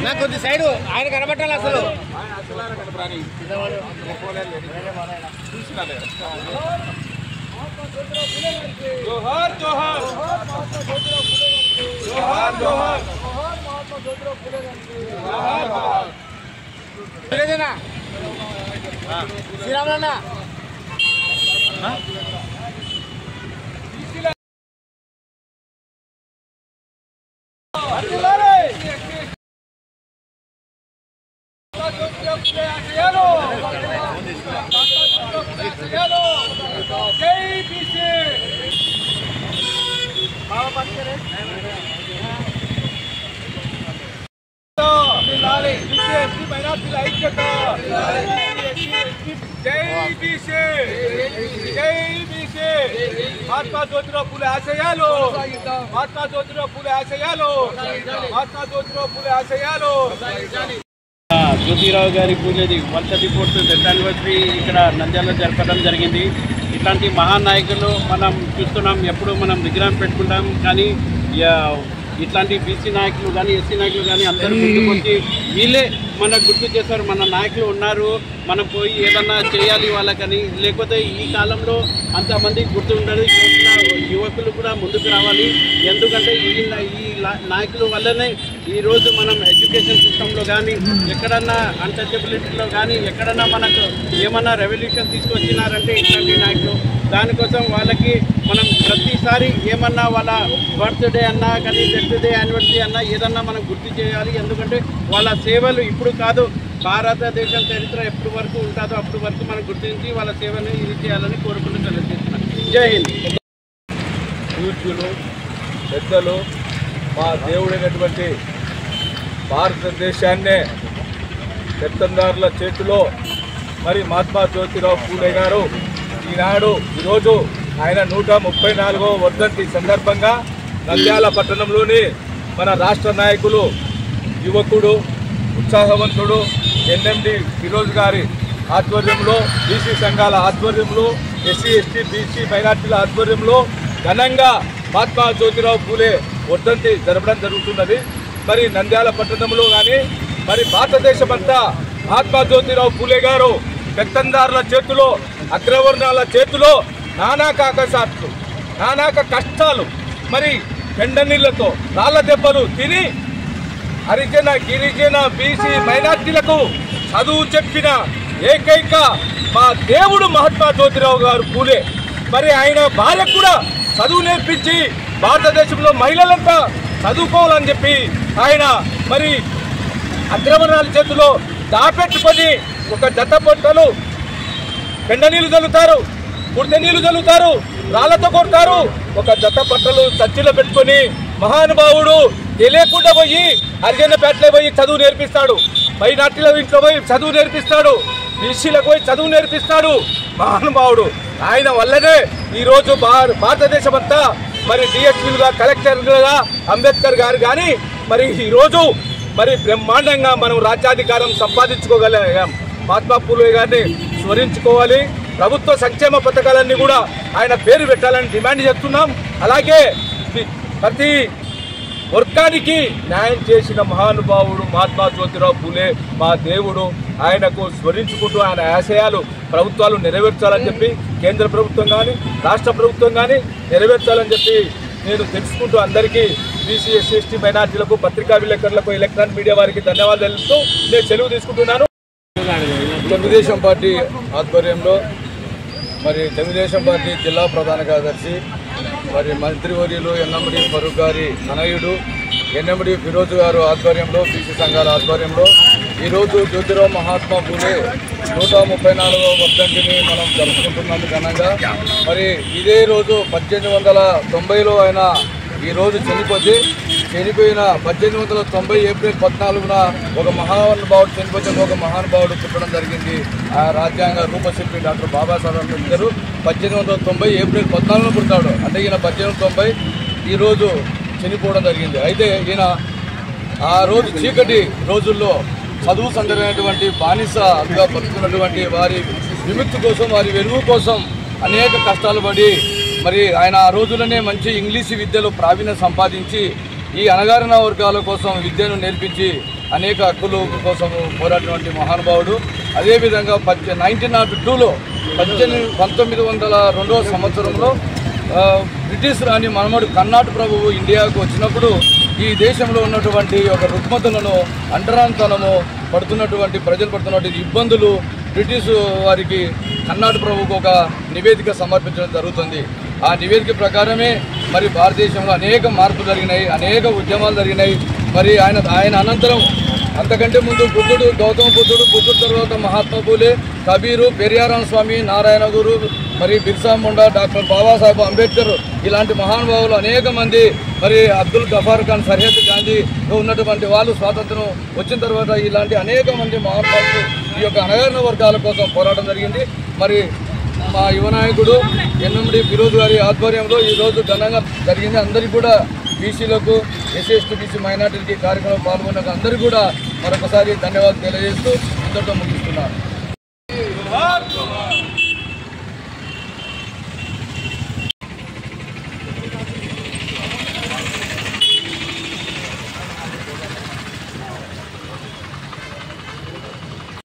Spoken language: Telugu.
నా కొద్ది సైడ్ ఆయన కనబట్టాలి అసలు జోహార్ జోహార్ జోహార్ జోహార్ శ్రీరామన్న महात्मा ज्योतिराव फुले आशयालु महात्मा ज्योतिराव फुले आशयालु महात्मा ज्योतिराव फुले आशयालु జ్యోతిరావు గారి పూజది 134th డెత్ యానివర్సరీ ఇక్కడ నంద్యాలలో జరపడం జరిగింది. ఇట్లాంటి మహానాయకులు మనం చూస్తున్నాం, ఎప్పుడు మనం విగ్రహం పెట్టుకుంటాం, కానీ ఇట్లాంటి బీసీ నాయకులు కానీ ఎస్సీ నాయకులు కానీ అందరూ గుర్తుకొచ్చి వీళ్ళే మనకు గుర్తు చేస్తారు, మన నాయకులు ఉన్నారు, మనం పోయి ఏదన్నా చేయాలి వాళ్ళకని. లేకపోతే ఈ కాలంలో అంతమంది గుర్తు ఉండదు, యువకులు కూడా ముందుకు రావాలి. ఎందుకంటే ఈ నాయకుల వల్లనే ఈరోజు మనం ఎడ్యుకేషన్ సిస్టంలో కానీ ఎక్కడన్నా అన్టచబిలిటీలో కానీ ఎక్కడన్నా మనకు ఏమన్నా రెవల్యూషన్ తీసుకొచ్చినారంటే ఇట్లాంటి నాయకులు. దానికోసం వాళ్ళకి మనం ప్రతిసారి ఏమన్నా వాళ్ళ బర్త్డే అన్నా కానీ డెత్ డే యానివర్సరీ అన్నా ఏదన్నా మనం గుర్తు చేయాలి. ఎందుకంటే వాళ్ళ సేవలు ఇప్పుడు కాదు, భారతదేశం చరిత్ర ఎప్పటి వరకు ఉంటుందో అప్పటి వరకు మనం గుర్తించి వాళ్ళ సేవను ఇది చేయాలని కోరుకుంటూ తెలియజేస్తున్నాం. జై హింద్. పూజ్యులు పెద్దలు మా దేవుడైనటువంటి భారతదేశాన్నే పెత్తందారుల చేతిలో మరి మహాత్మా జ్యోతిరావు ఫూలే గారు ఈరోజు ఆయన 134వ వర్ధంతి సందర్భంగా నంద్యాల పట్టణంలోని మన రాష్ట్ర నాయకులు, యువకుడు, ఉత్సాహవంతుడు ఎన్ఎండి ఫిరోజ్ గారి ఆధ్వర్యంలో, బీసీ సంఘాల ఆధ్వర్యంలో, ఎస్సీ ఎస్టీ బీసీ మైనార్టీల ఆధ్వర్యంలో ఘనంగా మహాత్మా జ్యోతిరావు ఫూలే వర్ధంతి జరపడం జరుగుతున్నది. మరి నంద్యాల పట్టణంలో కానీ మరి భారతదేశమంతా మహాత్మా జ్యోతిరావు ఫూలే గారు పెత్తందారుల చేతిలో, అగ్రవర్ణాల చేతిలో నానాక ఆకసాట్లు, నానాక కష్టాలు, మరి పెండ నీళ్లతో రాళ్ల దెబ్బలు తిని హరిజన గిరిజన బీసీ మైనార్టీలకు చదువు చెప్పిన ఏకైక మా దేవుడు మహాత్మా జ్యోతిరావు గారు ఫూలే. మరి ఆయన భార్యకు కూడా చదువు నేర్పించి భారతదేశంలో మహిళలంతా చదువుకోవాలని చెప్పి ఆయన మరి అగ్రవర్ణాల చేతిలో దాపెట్టుకొని ఒక జత బొట్టలు పెండ నీళ్లు చల్లుతారు, బురద నీళ్లు చల్లుతారు, రాళ్లతో కొడతారు, ఒక జత బట్టలు సంచిలో పెట్టుకొని మహానుభావుడు తెలియకుండా పోయి హరిజనపేటలో పోయి చదువు నేర్పిస్తాడు, మైనార్టీల ఇంట్లో పోయి చదువు నేర్పిస్తాడు, బీసీలకు పోయి చదువు నేర్పిస్తాడు మహానుభావుడు. ఆయన వల్లనే ఈరోజు భారతదేశం అంతా మరి డిఎస్పీలుగా, కలెక్టర్లుగా అంబేద్కర్ గారు కానీ మరి ఈరోజు మరి బ్రహ్మాండంగా మనం రాజ్యాధికారం సంపాదించుకోగలిగాం. మహాత్మా ఫూలే గారిని స్మరించుకోవాలి. ప్రభుత్వ సంక్షేమ పథకాలన్నీ కూడా ఆయన పేరు పెట్టాలని డిమాండ్ చేస్తున్నాం. అలాగే ప్రతి వర్గానికి న్యాయం చేసిన మహానుభావుడు మహాత్మా జ్యోతిరావు ఫూలే మా దేవుడు. ఆయనకు స్మరించుకుంటూ ఆయన ఆశయాలు ప్రభుత్వాలు నెరవేర్చాలని చెప్పి కేంద్ర ప్రభుత్వం కానీ రాష్ట్ర ప్రభుత్వం కానీ నెరవేర్చాలని చెప్పి నేను తెలుసుకుంటూ అందరికీ బీసీ ఎస్సీ ఎస్టీ మైనార్టీలకు, పత్రికా విలేకరులకు, ఎలక్ట్రానిక్ మీడియా వారికి ధన్యవాదాలు తెలుపుతూ నేను సెలవు తీసుకుంటున్నాను. తెలుగుదేశం పార్టీ ఆధ్వర్యంలో మరి తెలుగుదేశం పార్టీ జిల్లా ప్రధాన కార్యదర్శి మరి మంత్రివర్యులు ఎన్ఎండి ఫరూక్ గారి తనయుడు ఎన్ఎండి ఫిరోజ్ గారు ఆధ్వర్యంలో, బీసీ సంఘాల ఆధ్వర్యంలో ఈరోజు జ్యోతిరావు మహాత్మా ఫూలే 134వ వర్ధంతిని మనం జరుపుకుంటున్నాము ఘనంగా. మరి ఇదే రోజు 1890లో ఆయన ఈరోజు చనిపోయిన 1890 ఏప్రిల్ 14న ఒక మహానుభావుడు చనిపోతే ఒక మహానుభావుడు పుట్టడం జరిగింది. ఆ రాజ్యాంగ రూపశిల్పి డాక్టర్ బాబాసాహెబ్ అంబేద్కర్ 1890 ఏప్రిల్ 14న పుడతాడు. అంటే ఈయన 1890 ఈరోజు చనిపోవడం జరిగింది. అయితే ఈయన ఆ రోజు చీకటి రోజుల్లో చదువు సందర్భమైనటువంటి బానిసగా బతుకున్నటువంటి వారి విముక్తి కోసం, వారి వెలుగు కోసం అనేక కష్టాలు పడి మరి ఆయన ఆ రోజుల్లోనే మంచి ఇంగ్లీష్ విద్యలో ప్రావీణ్యం సంపాదించి ఈ అణగారిన వర్గాల కోసం విద్యను నేర్పించి అనేక హక్కుల కోసం పోరాడినటువంటి మహానుభావుడు. అదేవిధంగా 1902లో 1902వ సంవత్సరంలో బ్రిటిష్ రాణి మహమ్మద్ కర్ణాటక ప్రభువు ఇండియాకు వచ్చినప్పుడు ఈ దేశంలో ఉన్నటువంటి ఒక రుగ్మతలను, అంటరాంతనము పడుతున్నటువంటి ప్రజలు పడుతున్నటువంటి ఇబ్బందులు బ్రిటిష్ వారికి కర్ణాటక ప్రభువుకు ఒక నివేదిక సమర్పించడం జరుగుతుంది. ఆ నివేదిక ప్రకారమే మరి భారతదేశంలో అనేక మార్పులు జరిగినాయి, అనేక ఉద్యమాలు జరిగినాయి. మరి ఆయన అనంతరం అంతకంటే ముందు బుద్ధుడు, గౌతమ బుద్ధుడు, బుద్ధుడు తర్వాత మహాత్మా పూలే, కబీరు, పెరియారామ స్వామి, నారాయణ గురు, మరి బిర్సా ముండా, డాక్టర్ బాబాసాహెబ్ అంబేద్కర్ ఇలాంటి మహానుభావులు అనేక మంది, మరి అబ్దుల్ గఫార్ ఖాన్, సర్హద్ గాంధీ ఉన్నటువంటి వాళ్ళు స్వాతంత్రం వచ్చిన తర్వాత ఇలాంటి అనేక మంది మహానుభావులు ఈ యొక్క అణగారిన వర్గాల కోసం పోరాటం జరిగింది. మరి మా యువ నాయకుడు ఎన్ఎండి ఫిరోజ్ గారి ఆధ్వర్యంలో ఈరోజు ఘనంగా జరిగింది. అందరికీ కూడా బీసీలకు, ఎస్సీ ఎస్టీ బీసీ మైనార్టీలకి కార్యక్రమం పాల్గొన్న అందరికీ కూడా మరొకసారి ధన్యవాదాలు తెలియజేస్తూ ఇంతటితో ముగిస్తున్నాను.